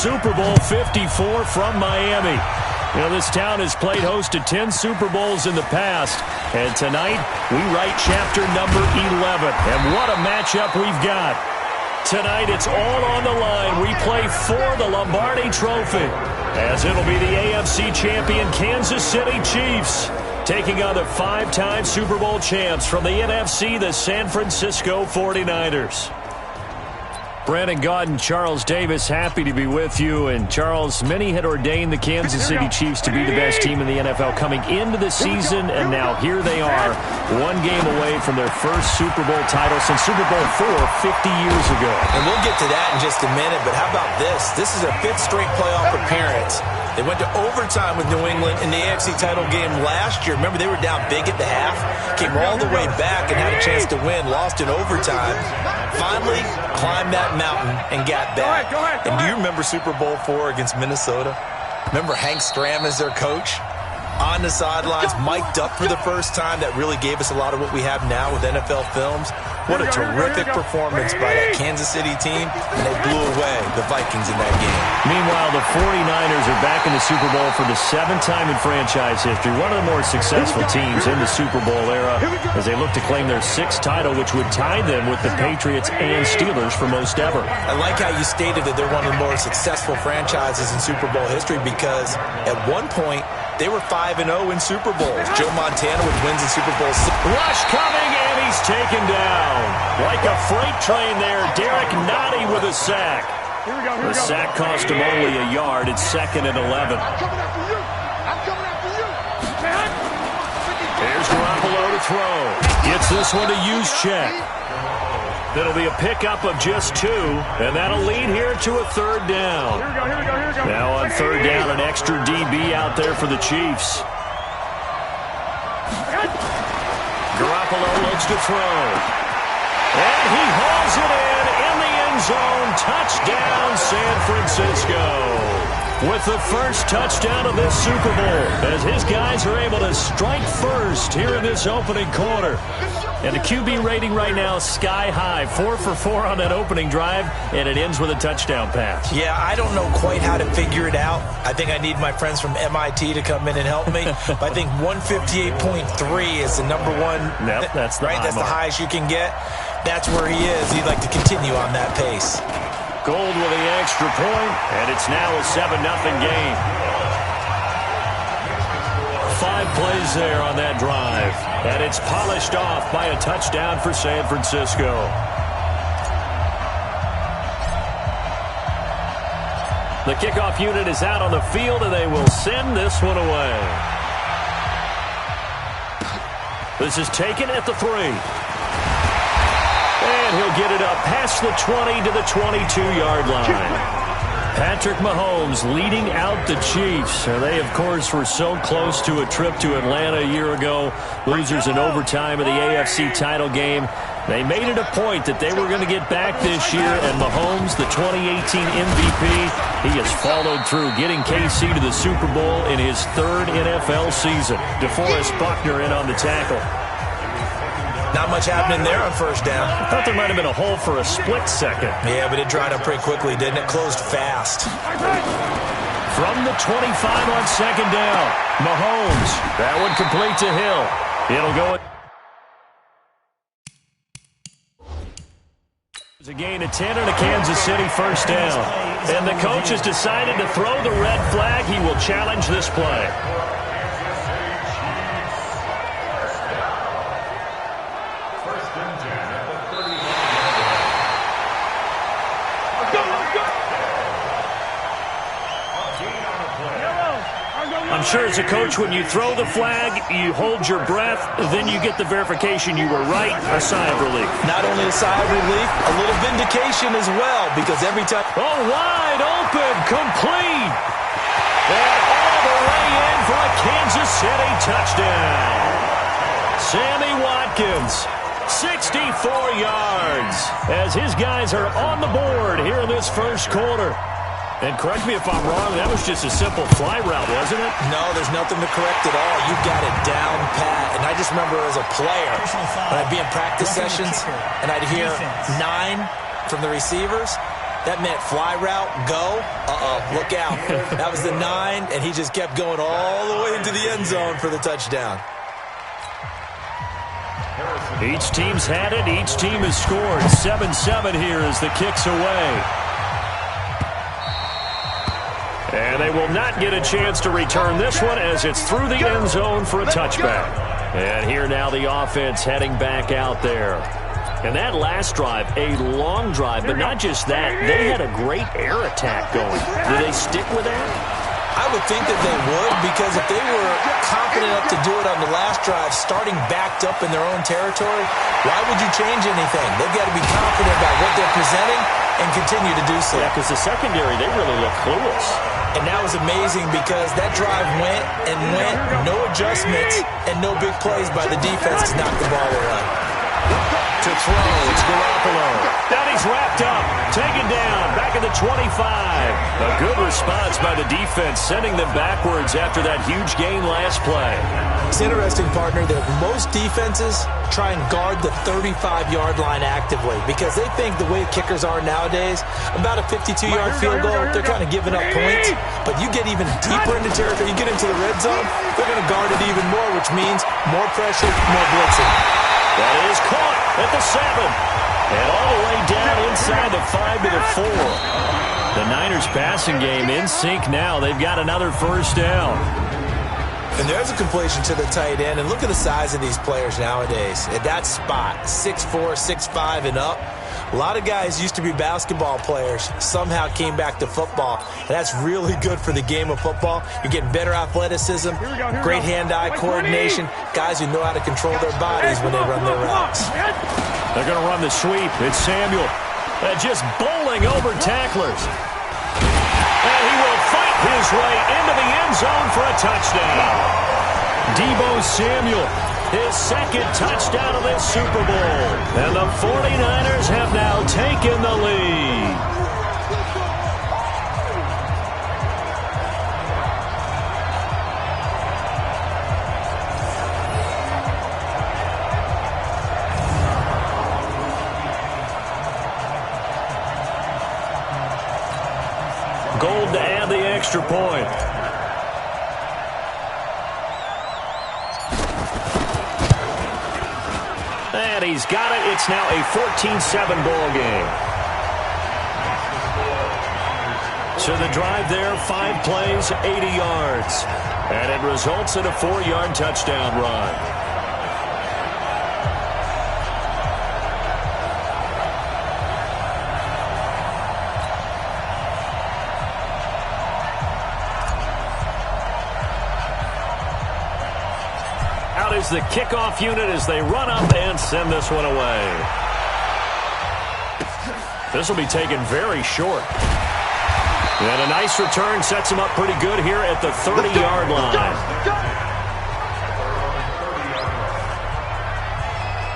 Super Bowl 54 from Miami. You know, this town has played host to 10 Super Bowls in the past. And tonight, we write chapter number 11. And what a matchup we've got. Tonight, it's all on the line. We play for the Lombardi Trophy, as it'll be the AFC champion Kansas City Chiefs taking on the 5-time Super Bowl champs from the NFC, the San Francisco 49ers. Brandon Gaud and Charles Davis, happy to be with you. And Charles, many had ordained the Kansas City Chiefs to be the best team in the NFL coming into the season, and now here they are, one game away from their first Super Bowl title since Super Bowl IV 50 years ago. And we'll get to that in just a minute, but how about this? This is a 5th straight playoff appearance. They went to overtime with New England in the AFC title game last year. Remember, they were down big at the half, came all the way back and had a chance to win, lost in overtime. Finally climbed that mountain and got back. And do you remember Super Bowl IV against Minnesota? Remember Hank Stram as their coach? On the sidelines, mic'd up for the first time. That really gave us a lot of what we have now with NFL films. What a terrific performance by that Kansas City team, and they blew away the Vikings in that game. Meanwhile, the 49ers are back in the Super Bowl for the 7th time in franchise history, one of the more successful teams in the Super Bowl era, as they look to claim their 6th title, which would tie them with the Patriots and Steelers for most ever. I like how you stated that they're one of the more successful franchises in Super Bowl history, because at one point, they were 5-0 in Super Bowls. Joe Montana with wins in Super Bowl 6. Rush coming, and he's taken down. Like a freight train there, Derek Nottie with a sack. The sack cost him only a yard. It's 2nd and 11. Here's Garoppolo to throw. Gets this one to Juszczyk. That'll be a pickup of just 2, and that'll lead here to a 3rd down. Now on 3rd down, an extra DB out there for the Chiefs. Garoppolo looks to throw. And he hauls it in the end zone. Touchdown, San Francisco. With the first touchdown of this Super Bowl, as his guys are able to strike first here in this opening quarter. And the QB rating right now is sky high. 4 for 4 on that opening drive, and it ends with a touchdown pass. Yeah, I don't know quite how to figure it out. I think I need my friends from MIT to come in and help me. But I think 158.3 is the number one. Yep, that's the right. high That's mark. the highest you can get. That's where he is. He'd like to continue on that pace. Gold with the extra point, and it's now a 7-0 game. 5 plays there on that drive, and it's polished off by a touchdown for San Francisco. The kickoff unit is out on the field, and they will send this one away. This is taken at the 3. And he'll get it up past the 20 to the 22-yard line. Patrick Mahomes leading out the Chiefs. They, of course, were so close to a trip to Atlanta a year ago. Losers in overtime of the AFC title game. They made it a point that they were going to get back this year, and Mahomes, the 2018 MVP, he has followed through, getting KC to the Super Bowl in his 3rd NFL season. DeForest Buckner in on the tackle. Not much happening there on 1st down. I thought there might have been a hole for a split second. Yeah, but it dried up pretty quickly, didn't it? Closed fast. From the 25 on 2nd down, Mahomes. That one complete to Hill. It'll go. It's a gain of 10 and a Kansas City 1st down. And the coach has decided to throw the red flag. He will challenge this play. I'm sure as a coach, when you throw the flag, you hold your breath, then you get the verification you were right, a sigh of relief. Not only a sigh of relief, a little vindication as well, because every time... Oh, wide open, complete. And all the way in for a Kansas City touchdown. Sammy Watkins, 64 yards, as his guys are on the board here in this first quarter. And correct me if I'm wrong, that was just a simple fly route, wasn't it? No, there's nothing to correct at all. You got it down pat. And I just remember as a player, when I'd be in practice sessions and I'd hear 9 from the receivers, That meant fly route, go. Look out. That was the 9, and he just kept going all the way into the end zone for the touchdown. Each team's had it. Each team has scored. 7-7 here as the kick's away. And they will not get a chance to return this one as it's through the end zone for a touchback. And here now the offense heading back out there. And that last drive, a long drive, but not just that. They had a great air attack going. Do they stick with that? I would think that they would, because if they were confident enough to do it on the last drive, starting backed up in their own territory, why would you change anything? They've got to be confident about what they're presenting and continue to do so. Yeah, because the secondary, they really look clueless. And that was amazing because that drive went and went, no adjustments, and no big plays by the defense to knock the ball away. To throw, it's Garoppolo. Now he's wrapped up, taken down, back at the 25. A good response by the defense, sending them backwards after that huge gain last play. It's interesting, partner, that most defenses try and guard the 35-yard line actively because they think the way kickers are nowadays, about a 52-yard field goal, they're kind of giving up points. But you get even deeper into territory, you get into the red zone, they're going to guard it even more, which means more pressure, more blitzing. That is caught at the 7. And all the way down inside the 5 to the 4. The Niners passing game in sync now. They've got another first down. And there's a completion to the tight end. And look at the size of these players nowadays. At that spot, 6'4", 6'5", and up. A lot of guys used to be basketball players, somehow came back to football. And that's really good for the game of football. You're getting better athleticism, great hand-eye coordination, guys who know how to control their bodies when they run their routes. They're going to run the sweep. It's Samuel. Just bowling over tacklers. And he will fight his way into the end zone for a touchdown. Deebo Samuel. His second touchdown of this Super Bowl. And the 49ers have now taken the lead. Gold to add the extra point. And he's got it. It's now a 14-7 ball game. So the drive there, 5 plays, 80 yards. And it results in a 4-yard touchdown run. Is the kickoff unit as they run up and send this one away. This will be taken very short. And a nice return sets him up pretty good here at the 30-yard line.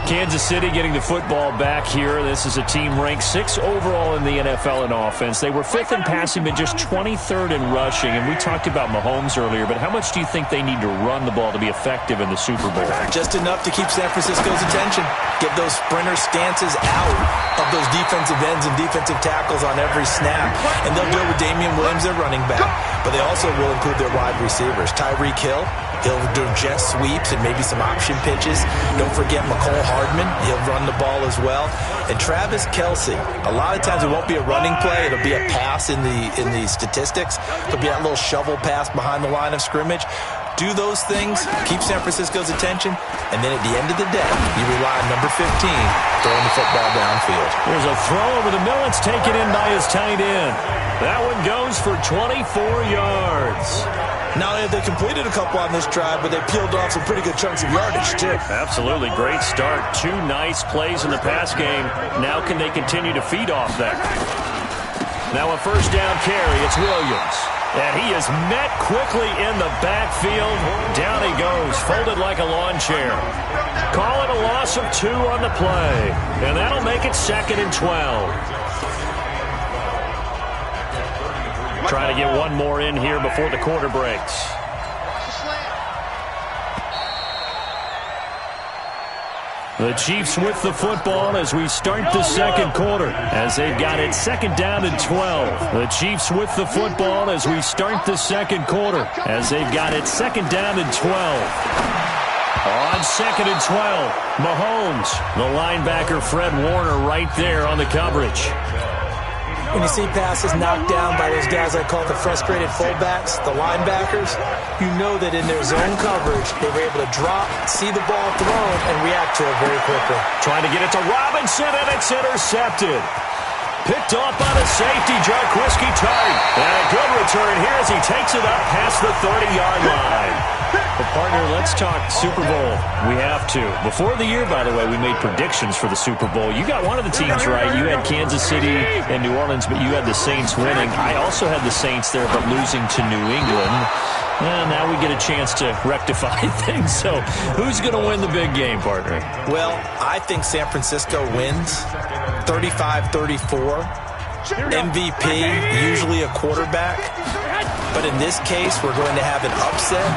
Kansas City getting the football back here. This is a team ranked 6th overall in the NFL in offense. They were 5th in passing, but just 23rd in rushing. And we talked about Mahomes earlier, but how much do you think they need to run the ball to be effective in the Super Bowl? Just enough to keep San Francisco's attention. Get those sprinter stances out of those defensive ends and defensive tackles on every snap. And they'll do it with Damian Williams, their running back. But they also will include their wide receivers. Tyreek Hill, he'll do jet sweeps and maybe some option pitches. Don't forget McCole Hardman. He'll run the ball as well. And Travis Kelce, a lot of times it won't be a running play. It'll be a pass in the statistics. It'll be that little shovel pass behind the line of scrimmage. Do those things, keep San Francisco's attention, and then at the end of the day, you rely on number 15 throwing the football downfield. There's a throw over the middle. It's taken in by his tight end. That one goes for 24 yards. Not only have they completed a couple on this drive, but they peeled off some pretty good chunks of yardage, too. Absolutely. Great start. 2 nice plays in the pass game. Now can they continue to feed off that? Now a first down carry. It's Williams. And he is met quickly in the backfield. Down he goes, folded like a lawn chair. Call it a loss of 2 on the play. And that'll make it 2nd and 12. Try to get one more in here before the quarter breaks. The Chiefs with the football as we start the second quarter, as they've got it second down and 12. The Chiefs with the football as we start the second quarter, as they've got it second down and 12. On second and 12, Mahomes, the linebacker Fred Warner right there on the coverage. When you see passes knocked down by those guys I call the frustrated fullbacks, the linebackers, you know that in their zone coverage, they were able to drop, see the ball thrown, and react to it very quickly. Trying to get it to Robinson, and it's intercepted. Picked off by the safety, Jarquiski Tart. And a good return here as he takes it up past the 30-yard line. But, partner, let's talk Super Bowl. We have to. Before the year, by the way, we made predictions for the Super Bowl. You got one of the teams right. You had Kansas City and New Orleans, but you had the Saints winning. I also had the Saints there, but losing to New England. And now we get a chance to rectify things. So who's going to win the big game, partner? Well, I think San Francisco wins 35-34. MVP, usually a quarterback. But in this case, we're going to have an upset.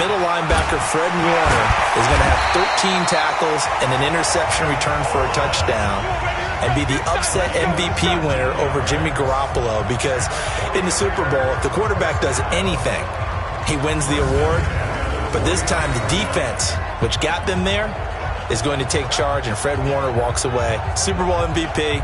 Middle linebacker Fred Warner is going to have 13 tackles and an interception return for a touchdown and be the upset MVP winner over Jimmy Garoppolo, because in the Super Bowl, if the quarterback does anything, he wins the award. But this time, the defense, which got them there, is going to take charge, and Fred Warner walks away. Super Bowl MVP,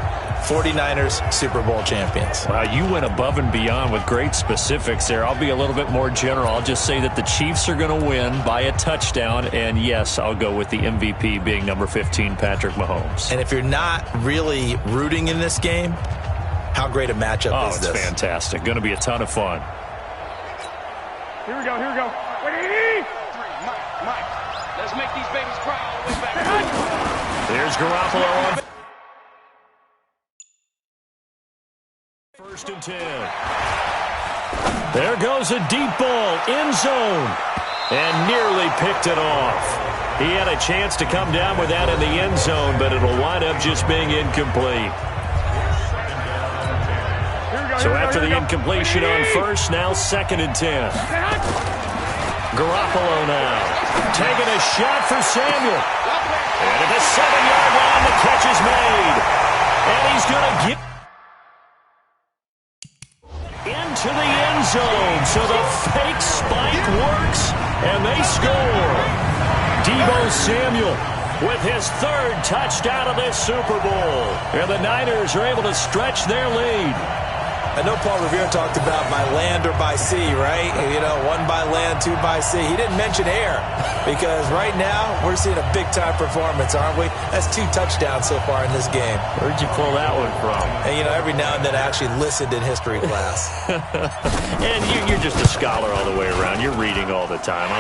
49ers Super Bowl champions. Wow, you went above and beyond with great specifics there. I'll be a little bit more general. I'll just say that the Chiefs are going to win by a touchdown, and yes, I'll go with the MVP being number 15, Patrick Mahomes. And if you're not really rooting in this game, how great a matchup is this? Oh, it's fantastic. Going to be a ton of fun. Here we go, here we go. Ready? Mike. Let's make these babies cry all the way back. There's Garoppolo on. First and 10. There goes a deep ball, end zone, and nearly picked it off. He had a chance to come down with that in the end zone, but it'll wind up just being incomplete. So after the incompletion on first, now second and 10. Garoppolo now taking a shot for Samuel. And at the 7-yard line, the catch is made. And he's going to get into the end zone. So the fake spike works, and they score. Deebo Samuel with his third touchdown of this Super Bowl. And the Niners are able to stretch their lead. I know Paul Revere talked about by land or by sea, right? You know, one by land, two by sea. He didn't mention air, because right now we're seeing a big-time performance, aren't we? That's 2 touchdowns so far in this game. Where'd you pull that one from? And, you know, every now and then I actually listened in history class. And you're just a scholar all the way around. You're reading all the time.